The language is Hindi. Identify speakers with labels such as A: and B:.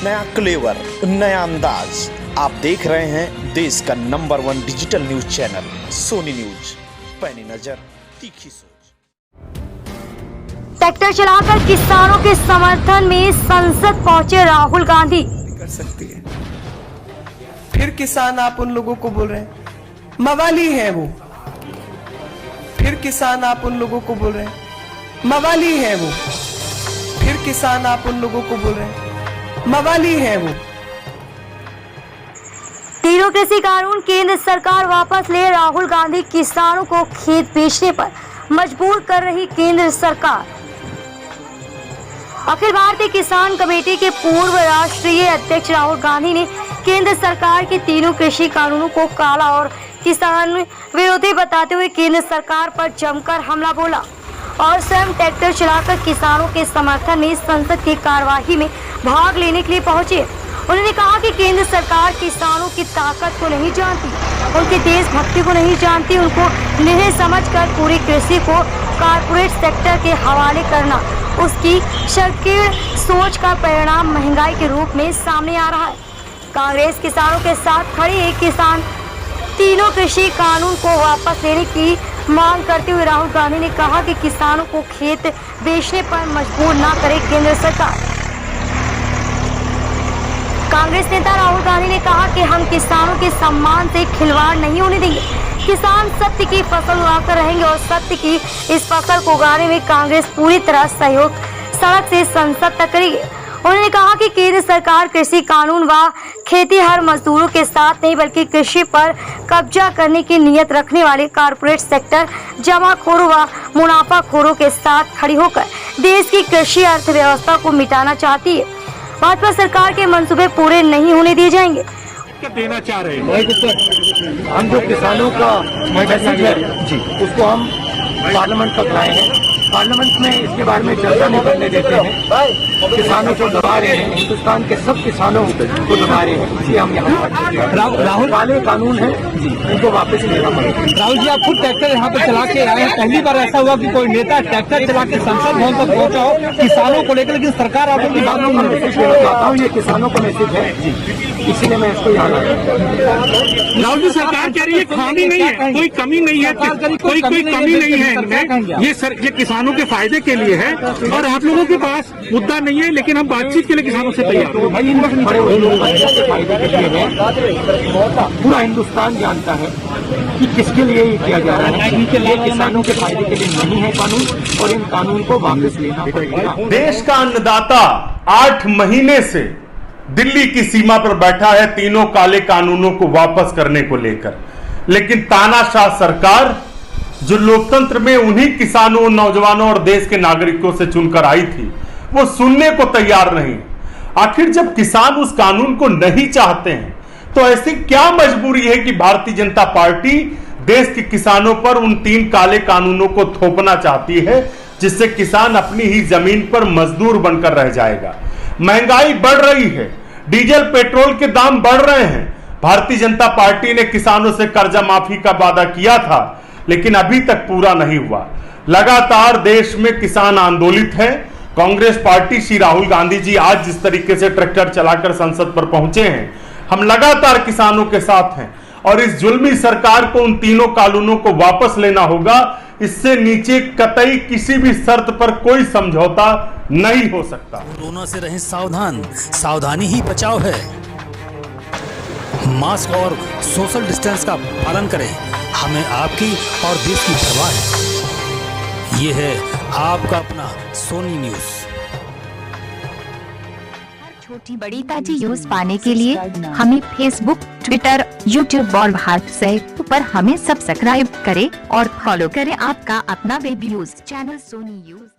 A: नया क्लेवर, नया अंदाज। आप देख रहे हैं देश का number 1 digital news channel Soni news. पैनी नजर, तीखी सोच।
B: ट्रैक्टर चलाकर किसानों के समर्थन में संसद पहुंचे राहुल गांधी।
C: कर सकती है। फिर किसान आप उन लोगों को बोल रहे हैं मवाली है वो। फिर किसान आप उन लोगों को बोल रहे हैं मवाली है वो। फिर किसान आप उन लोगों को बोल रहे हैं मवाली है वो।
B: तीनों कृषि कानून केंद्र सरकार वापस ले, राहुल गांधी किसानों को खेत बेचने पर मजबूर कर रही केंद्र सरकार। अखिल भारतीय किसान कमेटी के पूर्व राष्ट्रीय अध्यक्ष राहुल गांधी ने केंद्र सरकार के तीनों कृषि कानूनों को काला और किसान विरोधी बताते हुए केंद्र सरकार पर जमकर हमला बोला और स्वयं ट्रैक्टर चलाकर किसानों के समर्थन में संसद की कार्यवाही में भाग लेने के लिए पहुंचे। उन्होंने कहा कि केंद्र सरकार किसानों की ताकत को नहीं जानती, उनकी देशभक्ति को नहीं जानती, उनको निरीह समझकर पूरी कृषि को कारपोरेट सेक्टर के हवाले करना उसकी संकीर्ण सोच का परिणाम महंगाई के रूप में सामने आ रहा है। कांग्रेस किसानों के साथ खड़ी एक किसान तीनों कृषि कानून को वापस लेने की मांग करते हुए राहुल गांधी ने कहा कि किसानों को खेत बेचने पर मजबूर न करे केंद्र सरकार। कांग्रेस नेता राहुल गांधी ने कहा कि हम किसानों के सम्मान से खिलवाड़ नहीं होने देंगे। किसान सत्य की फसल उगाकर रहेंगे और सत्य की इस फसल को उगाने में कांग्रेस पूरी तरह सहयोग सड़क से संसद तक करेगी। उन्होंने कहा कि केंद्र सरकार कृषि कानून व खेती हर मजदूरों के साथ नहीं बल्कि कृषि पर कब्जा करने की नीयत रखने वाले कारपोरेट सेक्टर जमाखोरों व मुनाफाखोरों के साथ खड़ी होकर देश की कृषि अर्थव्यवस्था को मिटाना चाहती है। भाजपा सरकार के मंसूबे पूरे नहीं होने दिए जाएंगे।
D: क्या देना चाह रहे हैं?
E: हम जो किसानों का मैसेज है जी उसको हम पार्लियामेंट तक लाए हैं। पार्लियामेंट में इसके बारे में चर्चा नहीं करने देते हैं। किसानों को दबा रहे हैं, हिंदुस्तान के सब किसानों को दबा रहे हैं, इसलिए हम यहाँ राहुल काले कानून है जी इनको वापस लेना पड़ेगा।
D: राहुल जी, आप खुद ट्रैक्टर यहाँ पे चला के आए हैं, पहली बार ऐसा हुआ कि कोई नेता ट्रैक्टर चला के संसद भवन तक पहुँचा हो किसानों को लेकर, लेकिन सरकार आपकी बात को
E: मैसेज देना चाहता हूँ। ये किसानों का मैसेज है जी, इसीलिए मैं इसको यहाँ लाया।
D: राहुल जी, सरकार कह रही है खामी नहीं है, कोई कमी नहीं है, कोई कमी नहीं है इनमें। ये किसानों के फायदे के लिए है और आप लोगों के पास मुद्दा नहीं है, लेकिन हम बातचीत के लिए किसानों से तैयार हैं।
E: भाई इन बड़े हुए लोग के फायदे के लिए है। पूरा हिंदुस्तान जानता है कि किसके लिए ये किया जा रहा है। ये किसानों के फायदे के लिए नहीं है कानून और इन कानून को वापस लेना पड़ेगा।
F: देश का अन्नदाता 8 महीने से दिल्ली की सीमा पर बैठा है तीनों काले कानूनों को वापस करने को लेकर, लेकिन तानाशाह सरकार जो लोकतंत्र में उन्हीं किसानों, नौजवानों और देश के नागरिकों से चुनकर आई थी वो सुनने को तैयार नहीं। आखिर जब किसान उस कानून को नहीं चाहते हैं तो ऐसी क्या मजबूरी है कि भारतीय जनता पार्टी देश के किसानों पर उन 3 काले कानूनों को थोपना चाहती है, जिससे किसान अपनी ही जमीन पर मजदूर बनकर रह जाएगा। महंगाई बढ़ रही है, डीजल पेट्रोल के दाम बढ़ रहे हैं। भारतीय जनता पार्टी ने किसानों से कर्जा माफी का वादा किया था, लेकिन अभी तक पूरा नहीं हुआ। लगातार देश में किसान आंदोलित है। कांग्रेस पार्टी, श्री राहुल गांधी जी आज जिस तरीके से ट्रैक्टर चलाकर संसद पर पहुंचे हैं, हम लगातार किसानों के साथ हैं और इस जुल्मी सरकार को उन तीनों कानूनों को वापस लेना होगा। इससे नीचे कतई किसी भी शर्त पर कोई समझौता नहीं हो सकता।
G: कोरोना से रहें सावधान, सावधानी ही बचाव है। मास्क और सोशल डिस्टेंस का पालन करें, हमें आपकी और देश की परवाह है। ये है आपका अपना सोनी न्यूज।
H: छोटी बड़ी ताजी न्यूज पाने के लिए हमें फेसबुक, ट्विटर, यूट्यूब और व्हाट्सएप पर हमें सब्सक्राइब करें और फॉलो करें आपका अपना web news channel Soni news.